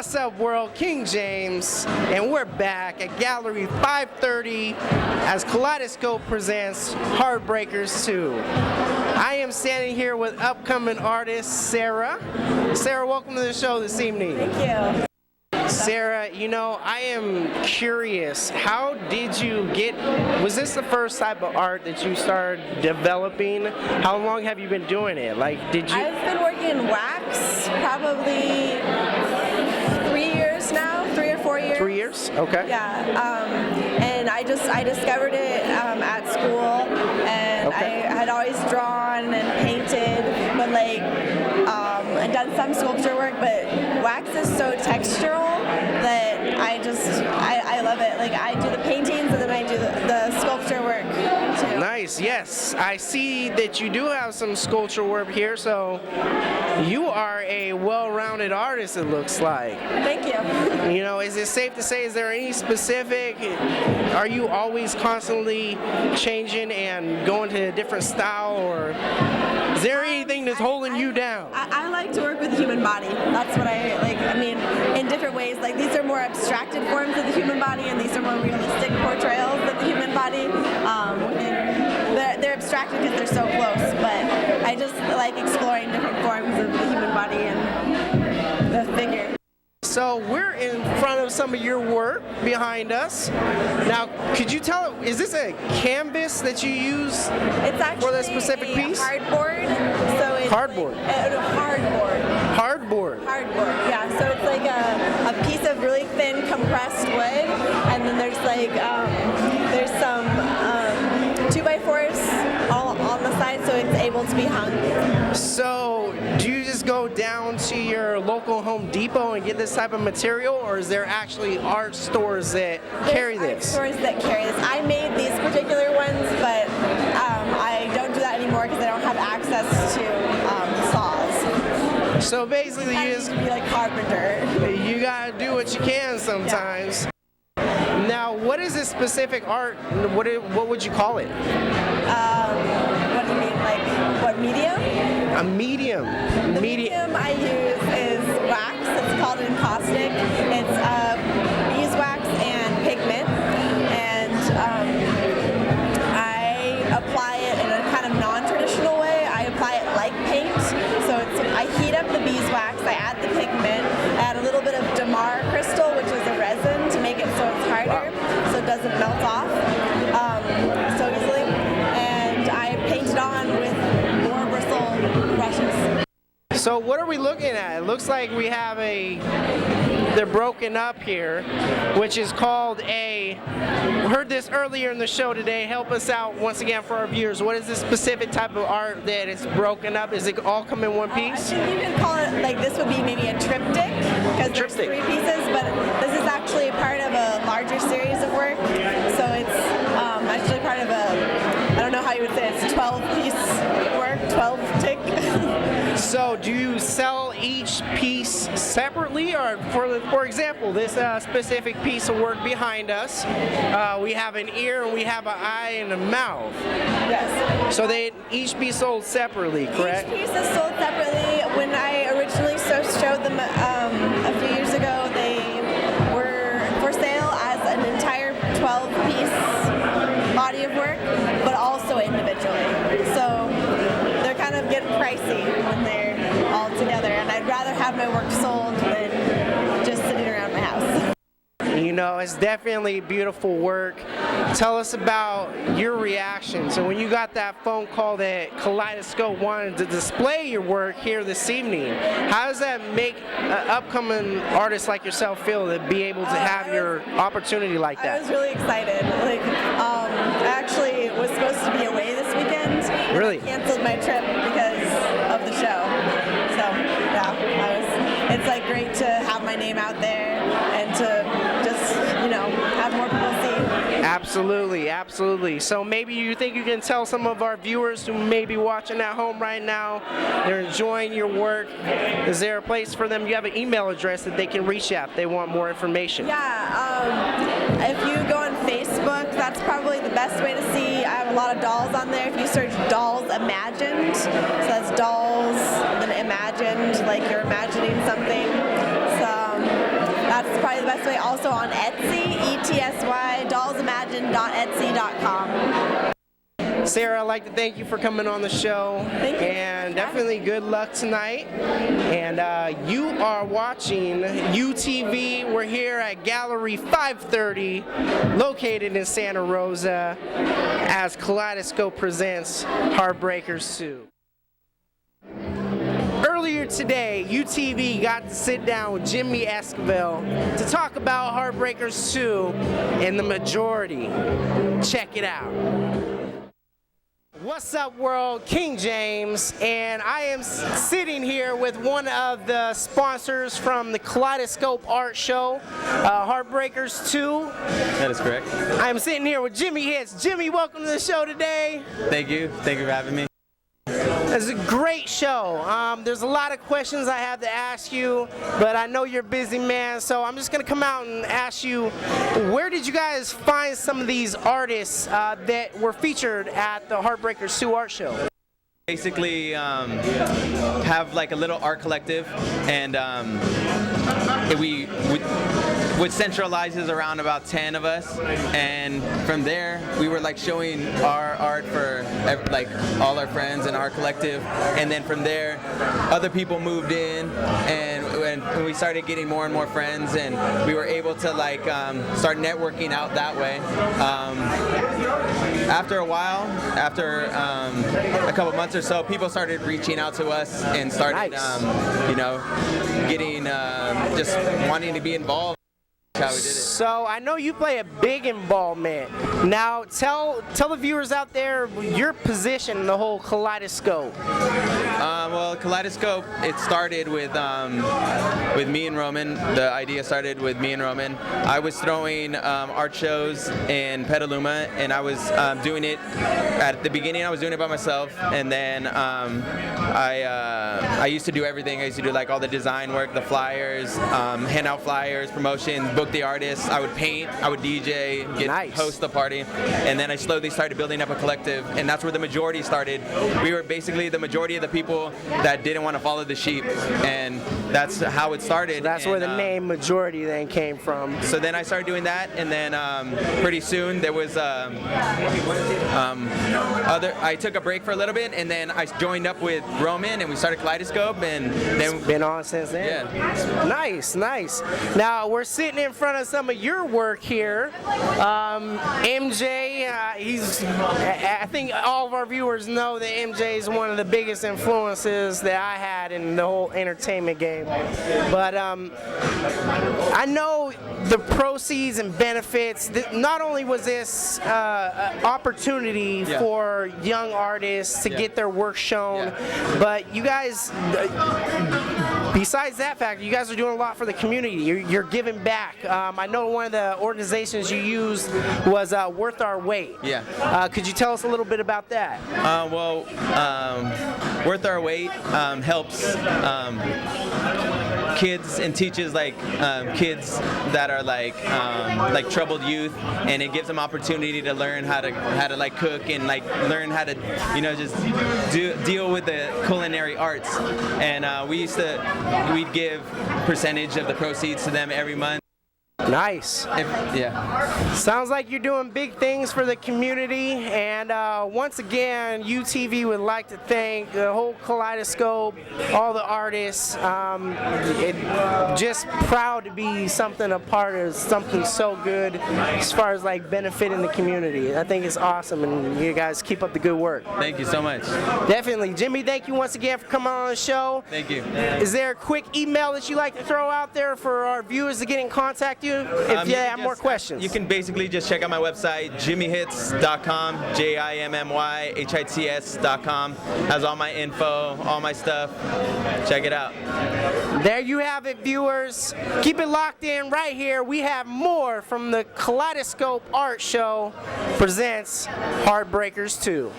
What's up, world? King James, and we're back at Gallery 530 as Kaleidoscope presents Heartbreakers 2. I am standing here with upcoming artist Sarah. Sarah, welcome to the show this evening. Thank you. Sarah, you know, I am curious, how did you was this the first type of art that you started developing? How long have you been doing it? I've been working in wax probably 3 years now, 3 or 4 years. 3 years? Okay. Yeah, and I discovered it at school, and okay. I had always drawn and painted, but and done some sculpture work, but wax is so textural that I love it. Like, I do the paintings and then I do the sculpture work too. Nice, yes. I see that you do have some sculpture work here, so you are a well-rounded artist, it looks like. Thank you. You know, is it safe to say, is there any specific, are you always constantly changing and going to a different style, or is there anything that's holding you down? I like to work with the human body. That's what I like. I mean, in different ways. Like, these are more abstracted forms of the human body, and these are more realistic portrayals of the human body. And they're abstracted because they're so close, but I just like exploring different forms of the human body and the figure. So we're in front of some of your work behind us. Now, could you tell, is this a canvas that you use for this specific piece? Hardboard. So it's hardboard. Hardboard. Hardboard, yeah. So it's like a piece of really thin compressed wood, and then there's some 2x4s all on the side, so it's able to be hung. So do you just go down to your local Home Depot and get this type of material, or is there actually art stores that carry this? Art stores that carry this. I made these particular ones, but I don't do that anymore because I don't have access to saws. So basically, you just be like carpenter. You gotta do what you can sometimes. Yeah. Now, what is this specific art? What would you call it? What do you mean? Like, what medium? A medium. The medium I use is wax. It's called encaustic. It's beeswax and pigment, and I apply it in a kind of non-traditional way. I apply it like paint. So I heat up the beeswax, I add the pigment, add a little bit of damar crystal, which is a resin, to make it so it's harder, so it doesn't melt off so easily, and I paint it on with more bristle brushes. So what are we looking at? It looks like we have they're broken up here, which is called we heard this earlier in the show today. Help us out once again for our viewers. What is this specific type of art that is broken up? Is it all come in one piece? I think you can call it, like, this would be maybe a triptych, because there's 3 pieces, but this is actually part of a larger series of work. So it's actually part of I don't know how you would say it's 12-piece work, 12-tick. So do you sell each piece separately, or for example, this specific piece of work behind us, we have an ear and we have an eye and a mouth. Yes. So they each be sold separately, correct? Each piece is sold separately. When I originally showed them a few years ago, they were for sale as an entire 12-piece body of work, but also individually. So they're kind of getting pricey when they're all together, and I'd rather have my work sold than just sitting around my house. You know, it's definitely beautiful work. Tell us about your reaction. So when you got that phone call that Kaleidoscope wanted to display your work here this evening, how does that make an upcoming artist like yourself feel to be able to have your opportunity like that? I was really excited. I actually was supposed to be away this weekend. Really? I canceled my trip because of the show. So yeah, it's like great to have my name out there and to just, have more people see. Absolutely, absolutely. So maybe you think you can tell some of our viewers who may be watching at home right now, they're enjoying your work. Is there a place for them? You have an email address that they can reach out if they want more information. Yeah, if you go on Facebook, that's probably the best way to see. I have a lot of dolls on there. If you search Dolls Imagined, so that's dolls, then imagined, like you're imagining something. So that's probably the best way. Also on Etsy, ETSY, dollsimagine.etsy.com. Sarah, I'd like to thank you for coming on the show. Thank you. And definitely good luck tonight. And you are watching uTV. We're here at Gallery 530, located in Santa Rosa, as Kaleidoscope presents Heartbreakers 2. Earlier today, uTV got to sit down with Jimmy Esquivel to talk about Heartbreakers 2 and the majority. Check it out. What's up, world? King James, and I am sitting here with one of the sponsors from the Kaleidoscope Art Show, Heartbreakers 2. That is correct. I am sitting here with Jimmy Hits. Jimmy, welcome to the show today. Thank you. Thank you for having me. It's a great show. There's a lot of questions I have to ask you, but I know you're a busy man, so I'm just going to come out and ask you, where did you guys find some of these artists that were featured at the Heartbreakers 2 art show? Basically, have like a little art collective, and which centralizes around about 10 of us, and from there we were like showing our art for like all our friends in our collective, and then from there other people moved in, and we started getting more and more friends, and we were able to like start networking out that way. After a while, after a couple months or so, people started reaching out to us and started you know, getting just wanting to be involved. How we did it. So I know you play a big involvement. Now tell the viewers out there your position in the whole Kaleidoscope. Well, Kaleidoscope, it started with me and Roman. The idea started with me and Roman. I was throwing art shows in Petaluma, and I was doing it at the beginning. I was doing it by myself, and then I used to do everything. I used to do like all the design work, the flyers, hand out flyers, promotions, book the artists. I would paint, I would DJ, host the party, and then I slowly started building up a collective, and that's where the majority started. We were basically the majority of the people that didn't want to follow the sheep, and that's how it started. So that's where the name majority then came from. So then I started doing that, and then pretty soon there was I took a break for a little bit, and then I joined up with Roman, and we started Kaleidoscope, and then it's been on since then. Yeah. Nice. Now we're sitting in front of some of your work here. MJ, I think all of our viewers know that MJ is one of the biggest influences that I had in the whole entertainment game. But I know the proceeds and benefits, not only was this opportunity for young artists to get their work shown, but you guys, besides that fact, you guys are doing a lot for the community. You're giving back. I know one of the organizations you used was Worth Our Wait. Yeah. Could you tell us a little bit about that? Worth Our Wait helps kids and teaches like kids that are like troubled youth, and it gives them opportunity to learn how to like cook and like learn how to, you know, just deal with the culinary arts. And we'd give percentage of the proceeds to them every month. Nice. Sounds like you're doing big things for the community, and once again, uTV would like to thank the whole Kaleidoscope, all the artists. Just proud to be a part of something so good as far as like benefiting the community. I think it's awesome, and you guys keep up the good work. Thank you so much. Definitely. Jimmy, thank you once again for coming on the show. Thank you. Is there a quick email that you'd like to throw out there for our viewers to get in contact you? If you have more questions. You can basically just check out my website, jimmyhits.com, JIMMYHITS.com. Has all my info, all my stuff. Check it out. There you have it, viewers. Keep it locked in right here. We have more from the Kaleidoscope Art Show presents Heartbreakers 2.